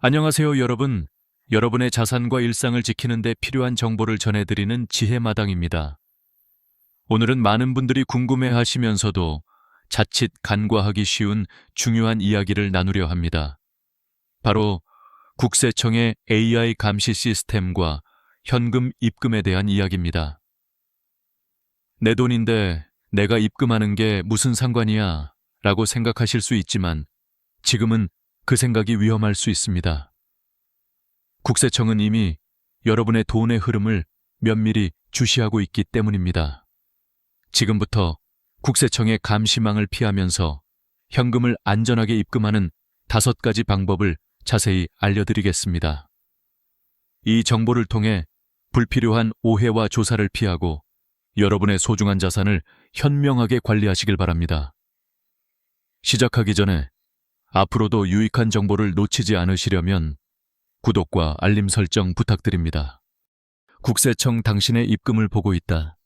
안녕하세요, 여러분. 여러분의 자산과 일상을 지키는 데 필요한 정보를 전해드리는 지혜마당입니다. 오늘은 많은 분들이 궁금해 하시면서도 자칫 간과하기 쉬운 중요한 이야기를 나누려 합니다. 바로 국세청의 AI 감시 시스템과 현금 입금에 대한 이야기입니다. 내 돈인데 내가 입금하는 게 무슨 상관이야? 라고 생각하실 수 있지만 지금은 그 생각이 위험할 수 있습니다. 국세청은 이미 여러분의 돈의 흐름을 면밀히 주시하고 있기 때문입니다. 지금부터 국세청의 감시망을 피하면서 현금을 안전하게 입금하는 5가지 방법을 자세히 알려드리겠습니다. 이 정보를 통해 불필요한 오해와 조사를 피하고 여러분의 소중한 자산을 현명하게 관리하시길 바랍니다. 시작하기 전에 앞으로도 유익한 정보를 놓치지 않으시려면 구독과 알림 설정 부탁드립니다. 국세청 당신의 입금을 보고 있다.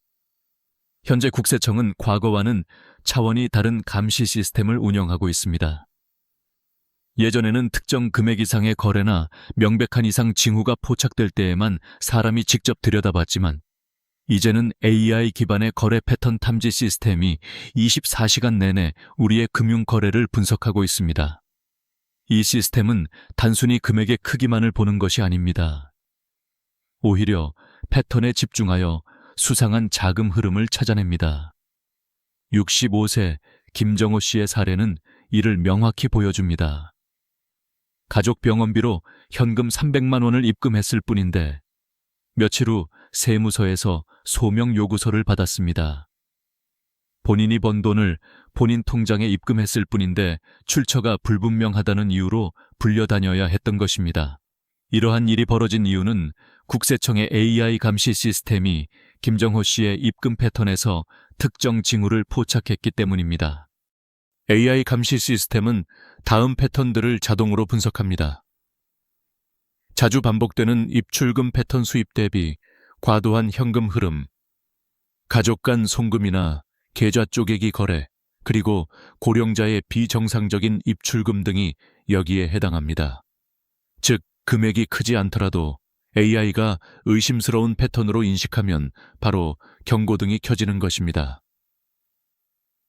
현재 국세청은 과거와는 차원이 다른 감시 시스템을 운영하고 있습니다. 예전에는 특정 금액 이상의 거래나 명백한 이상 징후가 포착될 때에만 사람이 직접 들여다봤지만 이제는 AI 기반의 거래 패턴 탐지 시스템이 24시간 내내 우리의 금융 거래를 분석하고 있습니다. 이 시스템은 단순히 금액의 크기만을 보는 것이 아닙니다. 오히려 패턴에 집중하여 수상한 자금 흐름을 찾아냅니다. 65세 김정호 씨의 사례는 이를 명확히 보여줍니다. 가족 병원비로 현금 300만 원을 입금했을 뿐인데 며칠 후 세무서에서 소명 요구서를 받았습니다. 본인이 번 돈을 본인 통장에 입금했을 뿐인데 출처가 불분명하다는 이유로 불려다녀야 했던 것입니다. 이러한 일이 벌어진 이유는 국세청의 AI 감시 시스템이 김정호 씨의 입금 패턴에서 특정 징후를 포착했기 때문입니다. AI 감시 시스템은 다음 패턴들을 자동으로 분석합니다. 자주 반복되는 입출금 패턴 수입 대비 과도한 현금 흐름, 가족 간 송금이나 계좌 쪼개기 거래, 그리고 고령자의 비정상적인 입출금 등이 여기에 해당합니다. 즉, 금액이 크지 않더라도 AI가 의심스러운 패턴으로 인식하면 바로 경고등이 켜지는 것입니다.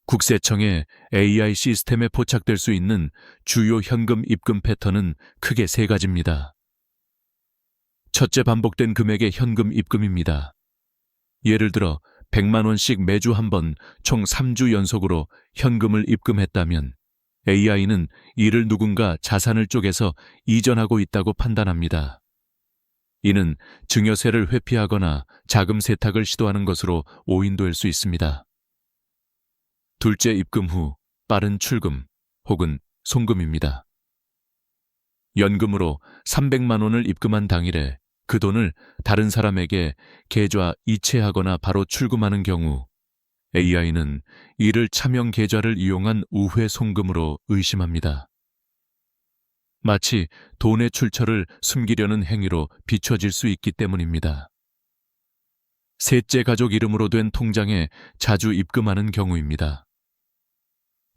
국세청의 AI 시스템에 포착될 수 있는 주요 현금 입금 패턴은 크게 3가지입니다. 첫째, 반복된 금액의 현금 입금입니다. 예를 들어 100만 원씩 매주 한 번 총 3주 연속으로 현금을 입금했다면 AI는 이를 누군가 자산을 쪼개서 이전하고 있다고 판단합니다. 이는 증여세를 회피하거나 자금 세탁을 시도하는 것으로 오인될 수 있습니다. 둘째, 입금 후 빠른 출금 혹은 송금입니다. 연금으로 300만 원을 입금한 당일에 그 돈을 다른 사람에게 계좌 이체하거나 바로 출금하는 경우 AI는 이를 차명 계좌를 이용한 우회 송금으로 의심합니다. 마치 돈의 출처를 숨기려는 행위로 비춰질 수 있기 때문입니다. 셋째, 가족 이름으로 된 통장에 자주 입금하는 경우입니다.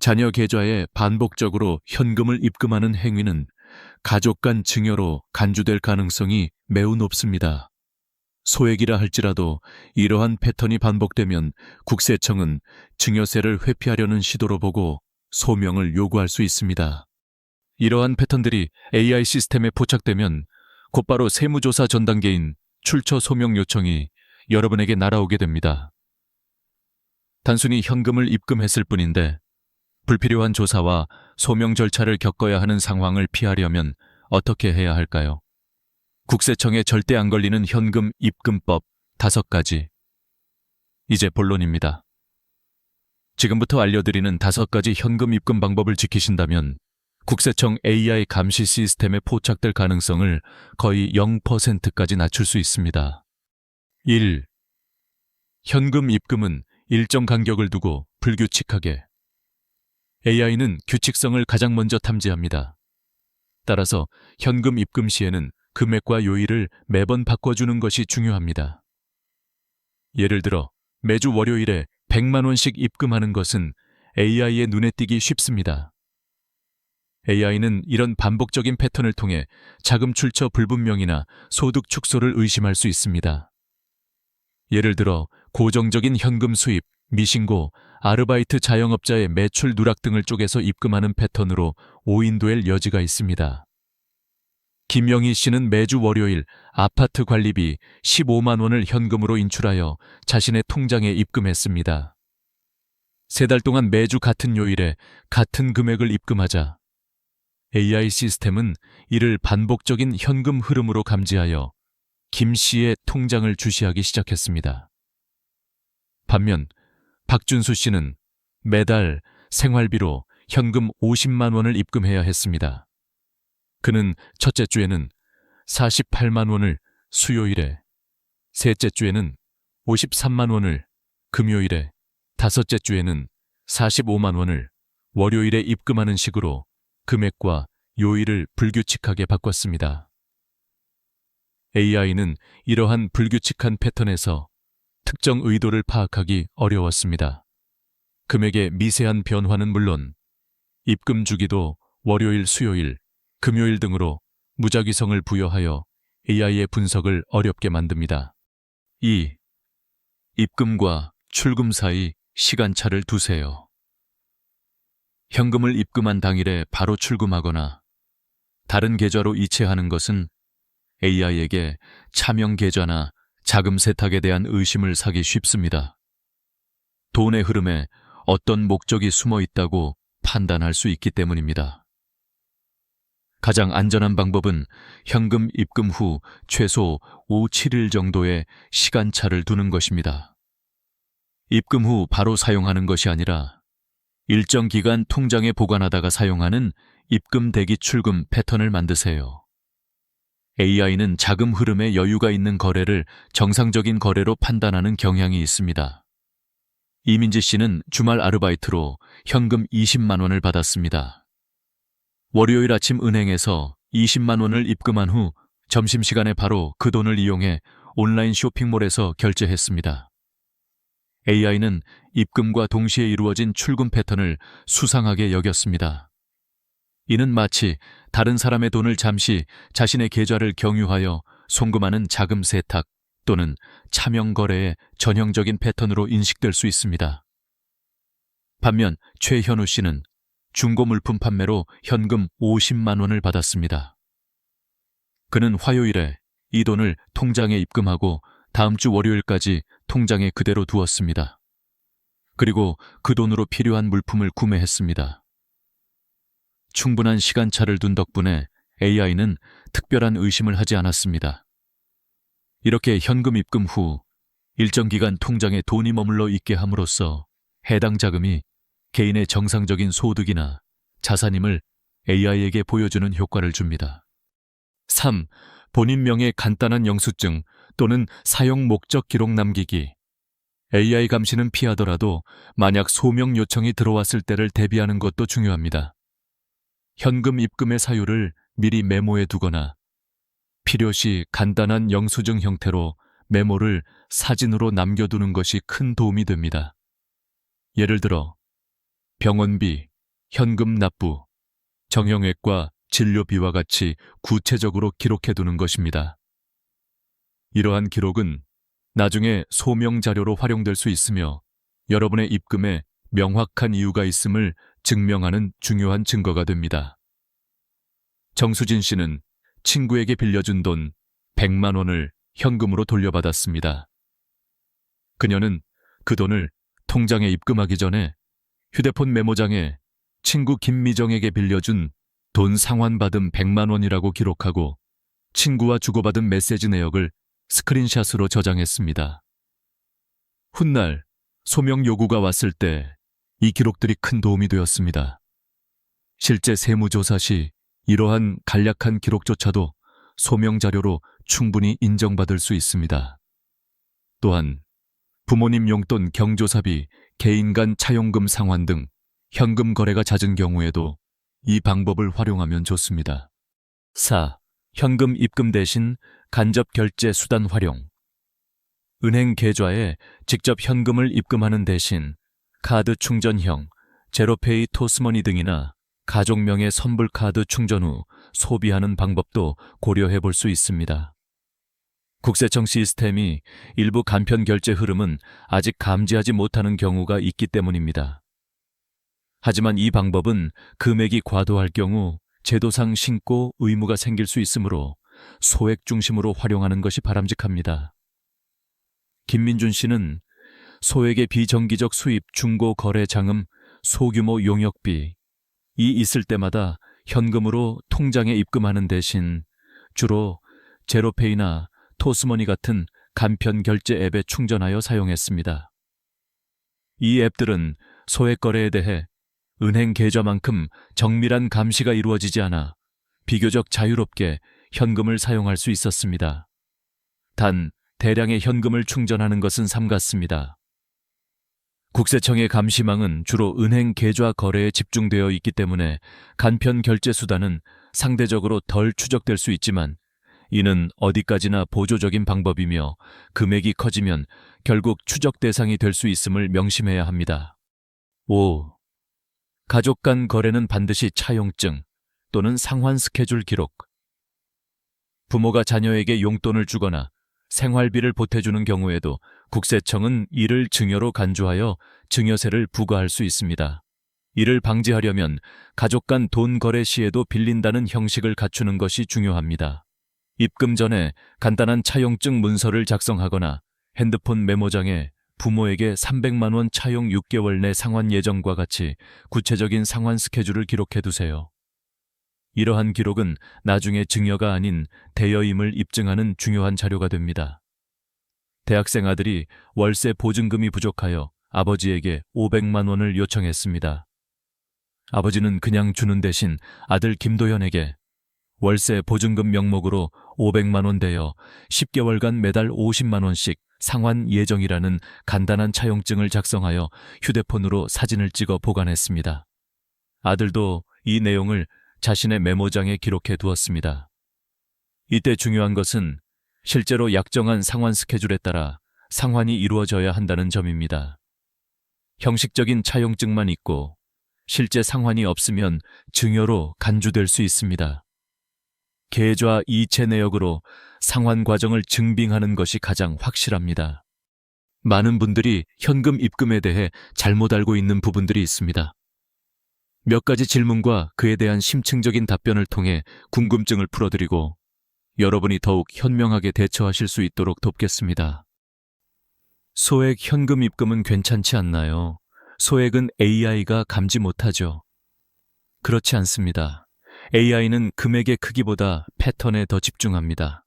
자녀 계좌에 반복적으로 현금을 입금하는 행위는 가족 간 증여로 간주될 가능성이 매우 높습니다. 소액이라 할지라도 이러한 패턴이 반복되면 국세청은 증여세를 회피하려는 시도로 보고 소명을 요구할 수 있습니다. 이러한 패턴들이 AI 시스템에 포착되면 곧바로 세무조사 전 단계인 출처 소명 요청이 여러분에게 날아오게 됩니다. 단순히 현금을 입금했을 뿐인데 불필요한 조사와 소명 절차를 겪어야 하는 상황을 피하려면 어떻게 해야 할까요? 국세청에 절대 안 걸리는 현금 입금법 5가지. 이제 본론입니다. 지금부터 알려드리는 5가지 현금 입금 방법을 지키신다면 국세청 AI 감시 시스템에 포착될 가능성을 거의 0%까지 낮출 수 있습니다. 1. 현금 입금은 일정 간격을 두고 불규칙하게. AI는 규칙성을 가장 먼저 탐지합니다. 따라서 현금 입금 시에는 금액과 요일을 매번 바꿔주는 것이 중요합니다. 예를 들어 매주 월요일에 100만 원씩 입금하는 것은 AI의 눈에 띄기 쉽습니다. AI는 이런 반복적인 패턴을 통해 자금 출처 불분명이나 소득 축소를 의심할 수 있습니다. 예를 들어 고정적인 현금 수입, 미신고, 아르바이트 자영업자의 매출 누락 등을 쪼개서 입금하는 패턴으로 오인될 여지가 있습니다. 김영희 씨는 매주 월요일 아파트 관리비 15만 원을 현금으로 인출하여 자신의 통장에 입금했습니다. 3달 동안 매주 같은 요일에 같은 금액을 입금하자 AI 시스템은 이를 반복적인 현금 흐름으로 감지하여 김 씨의 통장을 주시하기 시작했습니다. 반면 박준수 씨는 매달 생활비로 현금 50만 원을 입금해야 했습니다. 그는 첫째 주에는 48만 원을 수요일에, 셋째 주에는 53만 원을 금요일에, 다섯째 주에는 45만 원을 월요일에 입금하는 식으로 금액과 요일을 불규칙하게 바꿨습니다. AI는 이러한 불규칙한 패턴에서 특정 의도를 파악하기 어려웠습니다. 금액의 미세한 변화는 물론 입금 주기도 월요일, 수요일, 금요일 등으로 무작위성을 부여하여 AI의 분석을 어렵게 만듭니다. 2. 입금과 출금 사이 시간차를 두세요. 현금을 입금한 당일에 바로 출금하거나 다른 계좌로 이체하는 것은 AI에게 차명 계좌나 자금 세탁에 대한 의심을 사기 쉽습니다. 돈의 흐름에 어떤 목적이 숨어 있다고 판단할 수 있기 때문입니다. 가장 안전한 방법은 현금 입금 후 최소 5, 7일 정도의 시간차를 두는 것입니다. 입금 후 바로 사용하는 것이 아니라 일정 기간 통장에 보관하다가 사용하는 입금 대기 출금 패턴을 만드세요. AI는 자금 흐름에 여유가 있는 거래를 정상적인 거래로 판단하는 경향이 있습니다. 이민지 씨는 주말 아르바이트로 현금 20만 원을 받았습니다. 월요일 아침 은행에서 20만 원을 입금한 후 점심시간에 바로 그 돈을 이용해 온라인 쇼핑몰에서 결제했습니다. AI는 입금과 동시에 이루어진 출금 패턴을 수상하게 여겼습니다. 이는 마치 다른 사람의 돈을 잠시 자신의 계좌를 경유하여 송금하는 자금 세탁 또는 차명 거래의 전형적인 패턴으로 인식될 수 있습니다. 반면 최현우 씨는 중고 물품 판매로 현금 50만 원을 받았습니다. 그는 화요일에 이 돈을 통장에 입금하고 다음 주 월요일까지 통장에 그대로 두었습니다. 그리고 그 돈으로 필요한 물품을 구매했습니다. 충분한 시간차를 둔 덕분에 AI는 특별한 의심을 하지 않았습니다. 이렇게 현금 입금 후 일정 기간 통장에 돈이 머물러 있게 함으로써 해당 자금이 개인의 정상적인 소득이나 자산임을 AI에게 보여주는 효과를 줍니다. 3. 본인 명의 간단한 영수증 또는 사용 목적 기록 남기기. AI 감시는 피하더라도 만약 소명 요청이 들어왔을 때를 대비하는 것도 중요합니다. 현금 입금의 사유를 미리 메모해 두거나 필요시 간단한 영수증 형태로 메모를 사진으로 남겨두는 것이 큰 도움이 됩니다. 예를 들어 병원비, 현금 납부, 정형외과 진료비와 같이 구체적으로 기록해두는 것입니다. 이러한 기록은 나중에 소명 자료로 활용될 수 있으며 여러분의 입금에 명확한 이유가 있음을 증명하는 중요한 증거가 됩니다. 정수진 씨는 친구에게 빌려준 돈 100만 원을 현금으로 돌려받았습니다. 그녀는 그 돈을 통장에 입금하기 전에 휴대폰 메모장에 친구 김미정에게 빌려준 돈 상환받음 100만 원이라고 기록하고 친구와 주고받은 메시지 내역을 스크린샷으로 저장했습니다. 훗날 소명 요구가 왔을 때 이 기록들이 큰 도움이 되었습니다. 실제 세무조사 시 이러한 간략한 기록조차도 소명 자료로 충분히 인정받을 수 있습니다. 또한 부모님 용돈 경조사비, 개인 간 차용금 상환 등 현금 거래가 잦은 경우에도 이 방법을 활용하면 좋습니다. 4. 현금 입금 대신 간접 결제 수단 활용. 은행 계좌에 직접 현금을 입금하는 대신 카드 충전형, 제로페이 토스머니 등이나 가족명의 선불카드 충전 후 소비하는 방법도 고려해 볼 수 있습니다. 국세청 시스템이 일부 간편 결제 흐름은 아직 감지하지 못하는 경우가 있기 때문입니다. 하지만 이 방법은 금액이 과도할 경우 제도상 신고 의무가 생길 수 있으므로 소액 중심으로 활용하는 것이 바람직합니다. 김민준 씨는 소액의 비정기적 수입 중고 거래 자금 소규모 용역비 이 있을 때마다 현금으로 통장에 입금하는 대신 주로 제로페이나 토스머니 같은 간편 결제 앱에 충전하여 사용했습니다. 이 앱들은 소액 거래에 대해 은행 계좌만큼 정밀한 감시가 이루어지지 않아 비교적 자유롭게 현금을 사용할 수 있었습니다. 단 대량의 현금을 충전하는 것은 삼갔습니다. 국세청의 감시망은 주로 은행 계좌 거래에 집중되어 있기 때문에 간편 결제 수단은 상대적으로 덜 추적될 수 있지만 이는 어디까지나 보조적인 방법이며 금액이 커지면 결국 추적 대상이 될 수 있음을 명심해야 합니다. 5. 가족 간 거래는 반드시 차용증 또는 상환 스케줄 기록. 부모가 자녀에게 용돈을 주거나 생활비를 보태주는 경우에도 국세청은 이를 증여로 간주하여 증여세를 부과할 수 있습니다. 이를 방지하려면 가족 간 돈 거래 시에도 빌린다는 형식을 갖추는 것이 중요합니다. 입금 전에 간단한 차용증 문서를 작성하거나 핸드폰 메모장에 부모에게 300만 원 차용 6개월 내 상환 예정과 같이 구체적인 상환 스케줄을 기록해 두세요. 이러한 기록은 나중에 증여가 아닌 대여임을 입증하는 중요한 자료가 됩니다. 대학생 아들이 월세 보증금이 부족하여 아버지에게 500만 원을 요청했습니다. 아버지는 그냥 주는 대신 아들 김도현에게 월세 보증금 명목으로 500만 원 대여 10개월간 매달 50만 원씩 상환 예정이라는 간단한 차용증을 작성하여 휴대폰으로 사진을 찍어 보관했습니다. 아들도 이 내용을 자신의 메모장에 기록해 두었습니다. 이때 중요한 것은 실제로 약정한 상환 스케줄에 따라 상환이 이루어져야 한다는 점입니다. 형식적인 차용증만 있고 실제 상환이 없으면 증여로 간주될 수 있습니다. 계좌 이체 내역으로 상환 과정을 증빙하는 것이 가장 확실합니다. 많은 분들이 현금 입금에 대해 잘못 알고 있는 부분들이 있습니다. 몇 가지 질문과 그에 대한 심층적인 답변을 통해 궁금증을 풀어드리고 여러분이 더욱 현명하게 대처하실 수 있도록 돕겠습니다. 소액 현금 입금은 괜찮지 않나요? 소액은 AI가 감지 못하죠. 그렇지 않습니다. AI는 금액의 크기보다 패턴에 더 집중합니다.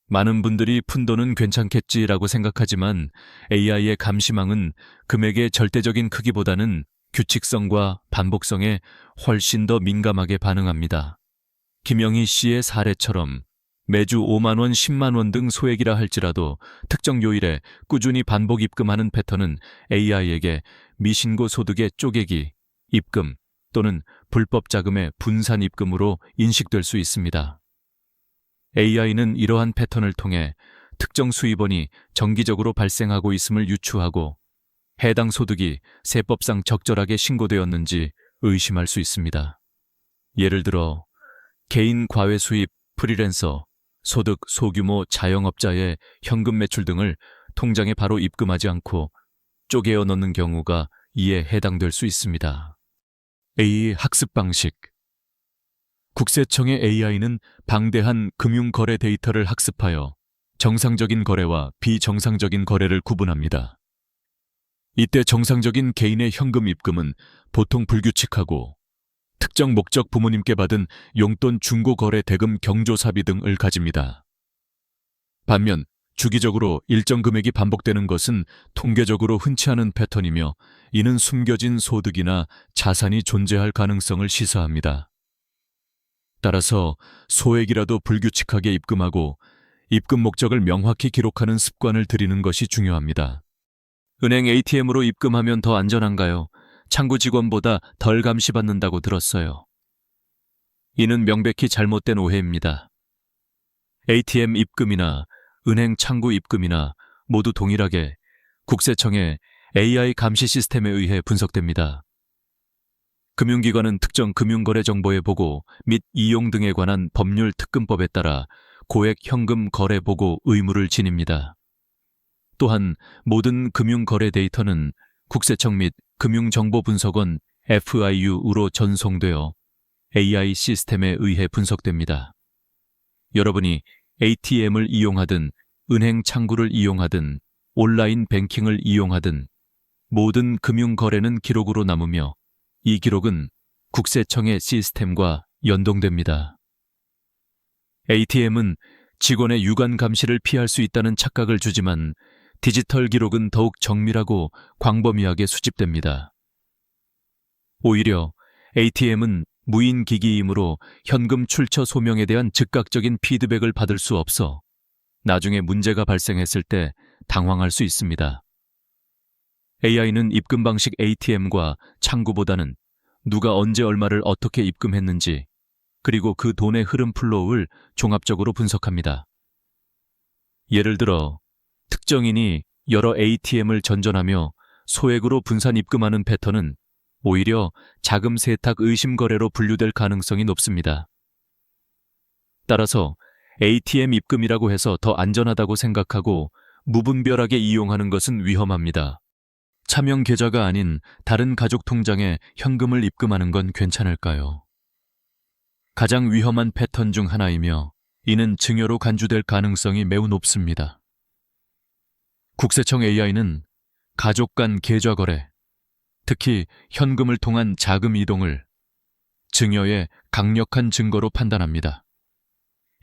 많은 분들이 푼돈은 괜찮겠지라고 생각하지만 AI의 감시망은 금액의 절대적인 크기보다는 규칙성과 반복성에 훨씬 더 민감하게 반응합니다. 김영희 씨의 사례처럼 매주 5만 원, 10만 원 등 소액이라 할지라도 특정 요일에 꾸준히 반복 입금하는 패턴은 AI에게 미신고 소득의 쪼개기, 입금 또는 불법 자금의 분산 입금으로 인식될 수 있습니다. AI는 이러한 패턴을 통해 특정 수입원이 정기적으로 발생하고 있음을 유추하고 해당 소득이 세법상 적절하게 신고되었는지 의심할 수 있습니다. 예를 들어 개인 과외 수입, 프리랜서, 소득 소규모 자영업자의 현금 매출 등을 통장에 바로 입금하지 않고 쪼개어 넣는 경우가 이에 해당될 수 있습니다. A. 학습 방식. 국세청의 AI는 방대한 금융거래 데이터를 학습하여 정상적인 거래와 비정상적인 거래를 구분합니다. 이때 정상적인 개인의 현금 입금은 보통 불규칙하고 특정 목적 부모님께 받은 용돈 중고거래 대금 경조사비 등을 가집니다. 반면 주기적으로 일정 금액이 반복되는 것은 통계적으로 흔치 않은 패턴이며 이는 숨겨진 소득이나 자산이 존재할 가능성을 시사합니다. 따라서 소액이라도 불규칙하게 입금하고 입금 목적을 명확히 기록하는 습관을 들이는 것이 중요합니다. 은행 ATM으로 입금하면 더 안전한가요? 창구 직원보다 덜 감시받는다고 들었어요. 이는 명백히 잘못된 오해입니다. ATM 입금이나 은행 창구 입금이나 모두 동일하게 국세청의 AI 감시 시스템에 의해 분석됩니다. 금융기관은 특정 금융거래 정보의 보고 및 이용 등에 관한 법률 특근법에 따라 고액 현금 거래 보고 의무를 지닙니다. 또한 모든 금융거래 데이터는 국세청 및 금융정보분석원 FIU로 전송되어 AI 시스템에 의해 분석됩니다. 여러분이 ATM을 이용하든 은행 창구를 이용하든 온라인 뱅킹을 이용하든 모든 금융거래는 기록으로 남으며 이 기록은 국세청의 시스템과 연동됩니다. ATM은 직원의 유관 감시를 피할 수 있다는 착각을 주지만 디지털 기록은 더욱 정밀하고 광범위하게 수집됩니다. 오히려 ATM은 무인 기기이므로 현금 출처 소명에 대한 즉각적인 피드백을 받을 수 없어 나중에 문제가 발생했을 때 당황할 수 있습니다. AI는 입금 방식 ATM과 창구보다는 누가 언제 얼마를 어떻게 입금했는지 그리고 그 돈의 흐름 플로우를 종합적으로 분석합니다. 예를 들어 특정인이 여러 ATM을 전전하며 소액으로 분산 입금하는 패턴은 오히려 자금 세탁 의심 거래로 분류될 가능성이 높습니다. 따라서 ATM 입금이라고 해서 더 안전하다고 생각하고 무분별하게 이용하는 것은 위험합니다. 차명 계좌가 아닌 다른 가족 통장에 현금을 입금하는 건 괜찮을까요? 가장 위험한 패턴 중 하나이며 이는 증여로 간주될 가능성이 매우 높습니다. 국세청 AI는 가족 간 계좌 거래, 특히 현금을 통한 자금 이동을 증여의 강력한 증거로 판단합니다.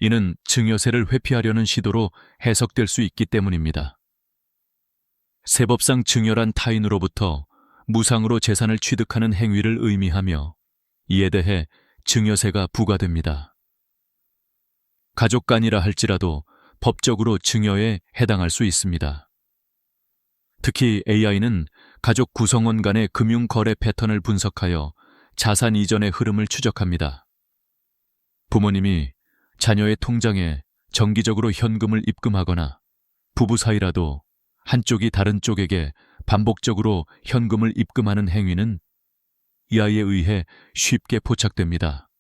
이는 증여세를 회피하려는 시도로 해석될 수 있기 때문입니다. 세법상 증여란 타인으로부터 무상으로 재산을 취득하는 행위를 의미하며 이에 대해 증여세가 부과됩니다. 가족 간이라 할지라도 법적으로 증여에 해당할 수 있습니다. 특히 AI는 가족 구성원 간의 금융 거래 패턴을 분석하여 자산 이전의 흐름을 추적합니다. 부모님이 자녀의 통장에 정기적으로 현금을 입금하거나 부부 사이라도 한쪽이 다른 쪽에게 반복적으로 현금을 입금하는 행위는 이 아이에 의해 쉽게 포착됩니다.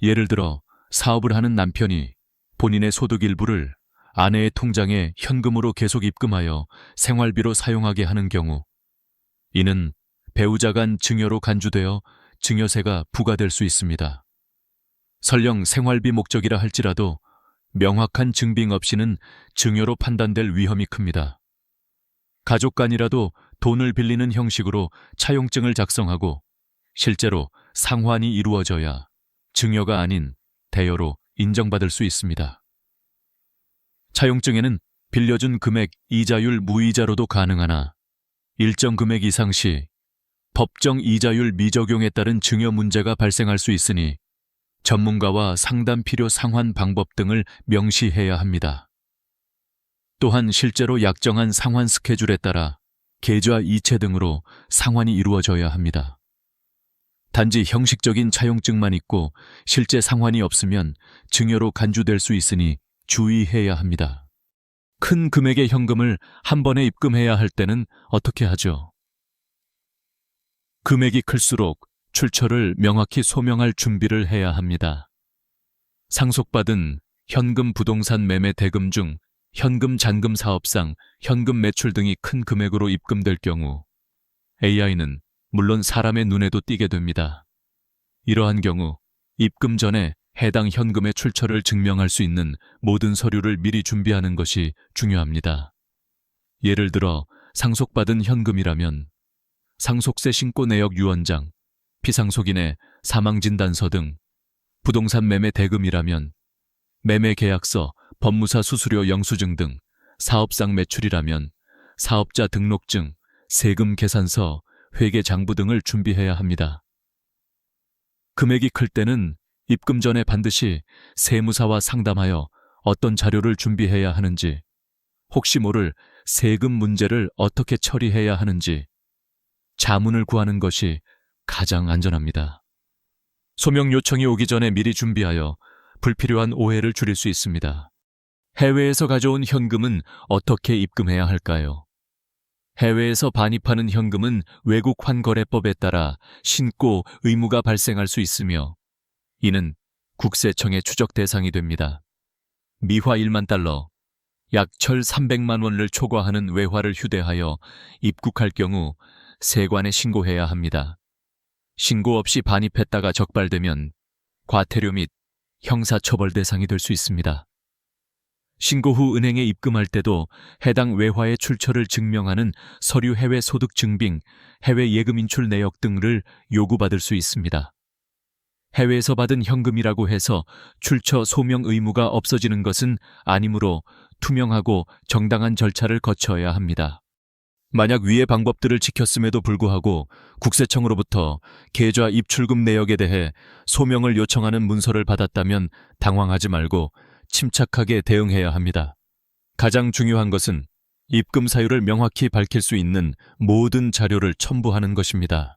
예를 들어 사업을 하는 남편이 본인의 소득 일부를 아내의 통장에 현금으로 계속 입금하여 생활비로 사용하게 하는 경우 이는 배우자 간 증여로 간주되어 증여세가 부과될 수 있습니다. 설령 생활비 목적이라 할지라도 명확한 증빙 없이는 증여로 판단될 위험이 큽니다. 가족 간이라도 돈을 빌리는 형식으로 차용증을 작성하고 실제로 상환이 이루어져야 증여가 아닌 대여로 인정받을 수 있습니다. 차용증에는 빌려준 금액 이자율 무이자로도 가능하나 일정 금액 이상 시 법정 이자율 미적용에 따른 증여 문제가 발생할 수 있으니 전문가와 상담 필요 상환 방법 등을 명시해야 합니다. 또한 실제로 약정한 상환 스케줄에 따라 계좌 이체 등으로 상환이 이루어져야 합니다. 단지 형식적인 차용증만 있고 실제 상환이 없으면 증여로 간주될 수 있으니 주의해야 합니다. 큰 금액의 현금을 한 번에 입금해야 할 때는 어떻게 하죠? 금액이 클수록 출처를 명확히 소명할 준비를 해야 합니다. 상속받은 현금 부동산 매매 대금 중 현금 잔금 사업상 현금 매출 등이 큰 금액으로 입금될 경우 AI는 물론 사람의 눈에도 띄게 됩니다. 이러한 경우 입금 전에 해당 현금의 출처를 증명할 수 있는 모든 서류를 미리 준비하는 것이 중요합니다. 예를 들어 상속받은 현금이라면 상속세 신고 내역 유언장, 피상속인의 사망진단서 등, 부동산 매매 대금이라면 매매 계약서, 법무사 수수료 영수증 등, 사업상 매출이라면 사업자 등록증, 세금 계산서, 회계장부 등을 준비해야 합니다. 금액이 클 때는 입금 전에 반드시 세무사와 상담하여 어떤 자료를 준비해야 하는지, 혹시 모를 세금 문제를 어떻게 처리해야 하는지 자문을 구하는 것이 가장 안전합니다. 소명 요청이 오기 전에 미리 준비하여 불필요한 오해를 줄일 수 있습니다. 해외에서 가져온 현금은 어떻게 입금해야 할까요? 해외에서 반입하는 현금은 외국 환거래법에 따라 신고 의무가 발생할 수 있으며 이는 국세청의 추적 대상이 됩니다. 미화 1만 달러, 약 철 300만 원을 초과하는 외화를 휴대하여 입국할 경우 세관에 신고해야 합니다. 신고 없이 반입했다가 적발되면 과태료 및 형사처벌 대상이 될 수 있습니다. 신고 후 은행에 입금할 때도 해당 외화의 출처를 증명하는 서류 해외 소득 증빙, 해외 예금 인출 내역 등을 요구받을 수 있습니다. 해외에서 받은 현금이라고 해서 출처 소명 의무가 없어지는 것은 아니므로 투명하고 정당한 절차를 거쳐야 합니다. 만약 위의 방법들을 지켰음에도 불구하고 국세청으로부터 계좌 입출금 내역에 대해 소명을 요청하는 문서를 받았다면 당황하지 말고 침착하게 대응해야 합니다. 가장 중요한 것은 입금 사유를 명확히 밝힐 수 있는 모든 자료를 첨부하는 것입니다.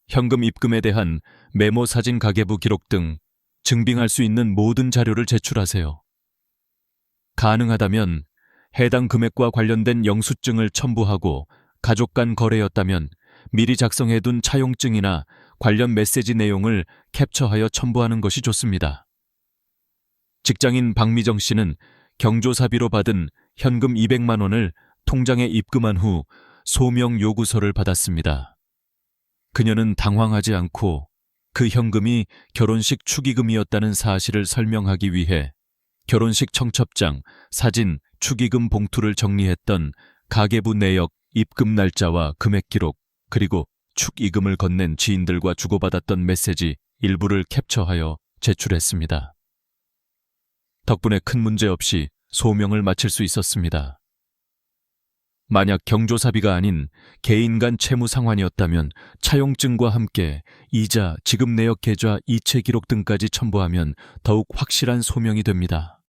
현금 입금에 대한 메모 사진 가계부 기록 등 증빙할 수 있는 모든 자료를 제출하세요. 가능하다면 해당 금액과 관련된 영수증을 첨부하고 가족 간 거래였다면 미리 작성해둔 차용증이나 관련 메시지 내용을 캡처하여 첨부하는 것이 좋습니다. 직장인 박미정 씨는 경조사비로 받은 현금 200만 원을 통장에 입금한 후 소명 요구서를 받았습니다. 그녀는 당황하지 않고 그 현금이 결혼식 축의금이었다는 사실을 설명하기 위해 결혼식 청첩장, 사진, 축의금 봉투를 정리했던 가계부 내역, 입금 날짜와 금액 기록, 그리고 축의금을 건넨 지인들과 주고받았던 메시지 일부를 캡처하여 제출했습니다. 덕분에 큰 문제 없이 소명을 마칠 수 있었습니다. 만약 경조사비가 아닌 개인 간 채무 상환이었다면 차용증과 함께 이자, 지급 내역 계좌, 이체 기록 등까지 첨부하면 더욱 확실한 소명이 됩니다.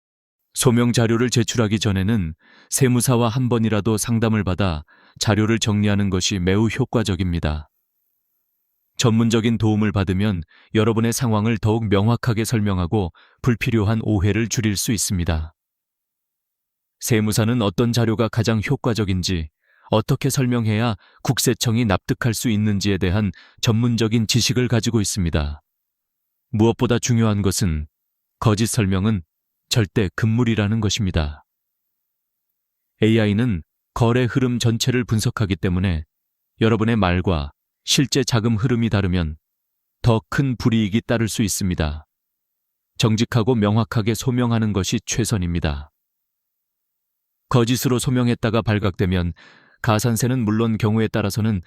소명 자료를 제출하기 전에는 세무사와 한 번이라도 상담을 받아 자료를 정리하는 것이 매우 효과적입니다. 전문적인 도움을 받으면 여러분의 상황을 더욱 명확하게 설명하고 불필요한 오해를 줄일 수 있습니다. 세무사는 어떤 자료가 가장 효과적인지, 어떻게 설명해야 국세청이 납득할 수 있는지에 대한 전문적인 지식을 가지고 있습니다. 무엇보다 중요한 것은 거짓 설명은 절대 금물이라는 것입니다. AI는 거래 흐름 전체를 분석하기 때문에 여러분의 말과 실제 자금 흐름이 다르면 더 큰 불이익이 따를 수 있습니다. 정직하고 명확하게 소명하는 것이 최선입니다. 거짓으로 소명했다가 발각되면 가산세는 물론 경우에 따라서는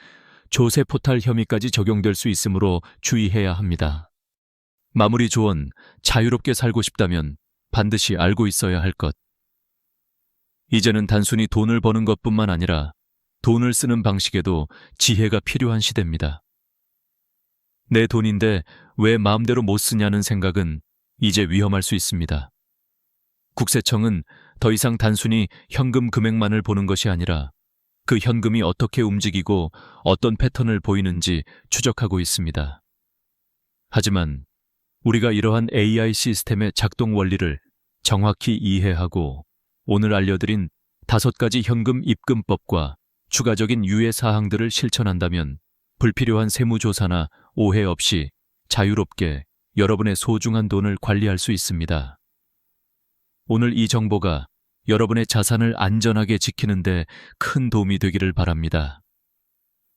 조세 포탈 혐의까지 적용될 수 있으므로 주의해야 합니다. 마무리 조언, 자유롭게 살고 싶다면 반드시 알고 있어야 할 것. 이제는 단순히 돈을 버는 것뿐만 아니라 돈을 쓰는 방식에도 지혜가 필요한 시대입니다. 내 돈인데 왜 마음대로 못 쓰냐는 생각은 이제 위험할 수 있습니다. 국세청은 더 이상 단순히 현금 금액만을 보는 것이 아니라 그 현금이 어떻게 움직이고 어떤 패턴을 보이는지 추적하고 있습니다. 하지만 우리가 이러한 AI 시스템의 작동 원리를 정확히 이해하고 오늘 알려드린 5가지 현금 입금법과 추가적인 유예 사항들을 실천한다면 불필요한 세무조사나 오해 없이 자유롭게 여러분의 소중한 돈을 관리할 수 있습니다. 오늘 이 정보가 여러분의 자산을 안전하게 지키는 데 큰 도움이 되기를 바랍니다.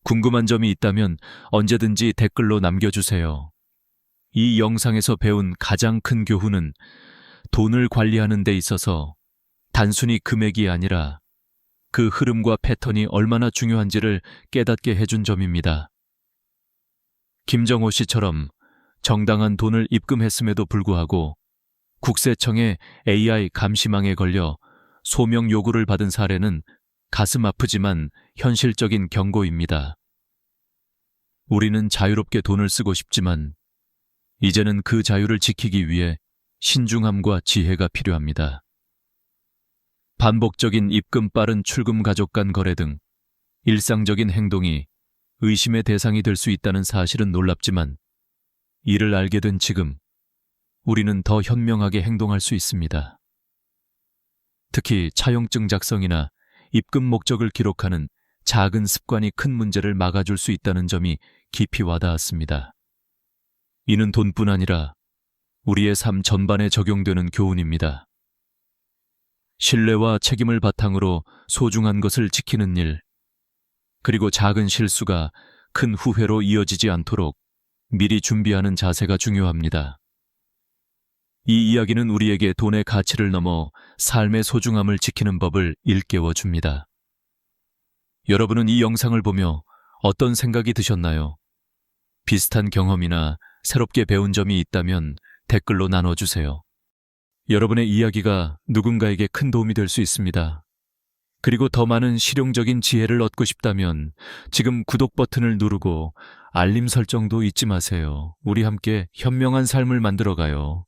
궁금한 점이 있다면 언제든지 댓글로 남겨주세요. 이 영상에서 배운 가장 큰 교훈은 돈을 관리하는 데 있어서 단순히 금액이 아니라 그 흐름과 패턴이 얼마나 중요한지를 깨닫게 해준 점입니다. 김정호 씨처럼 정당한 돈을 입금했음에도 불구하고 국세청의 AI 감시망에 걸려 소명 요구를 받은 사례는 가슴 아프지만 현실적인 경고입니다. 우리는 자유롭게 돈을 쓰고 싶지만 이제는 그 자유를 지키기 위해 신중함과 지혜가 필요합니다. 반복적인 입금, 빠른 출금, 가족 간 거래 등 일상적인 행동이 의심의 대상이 될 수 있다는 사실은 놀랍지만 이를 알게 된 지금 우리는 더 현명하게 행동할 수 있습니다. 특히 차용증 작성이나 입금 목적을 기록하는 작은 습관이 큰 문제를 막아줄 수 있다는 점이 깊이 와닿았습니다. 이는 돈뿐 아니라 우리의 삶 전반에 적용되는 교훈입니다. 신뢰와 책임을 바탕으로 소중한 것을 지키는 일, 그리고 작은 실수가 큰 후회로 이어지지 않도록 미리 준비하는 자세가 중요합니다. 이 이야기는 우리에게 돈의 가치를 넘어 삶의 소중함을 지키는 법을 일깨워 줍니다. 여러분은 이 영상을 보며 어떤 생각이 드셨나요? 비슷한 경험이나 새롭게 배운 점이 있다면 댓글로 나눠주세요. 여러분의 이야기가 누군가에게 큰 도움이 될 수 있습니다. 그리고 더 많은 실용적인 지혜를 얻고 싶다면 지금 구독 버튼을 누르고 알림 설정도 잊지 마세요. 우리 함께 현명한 삶을 만들어가요.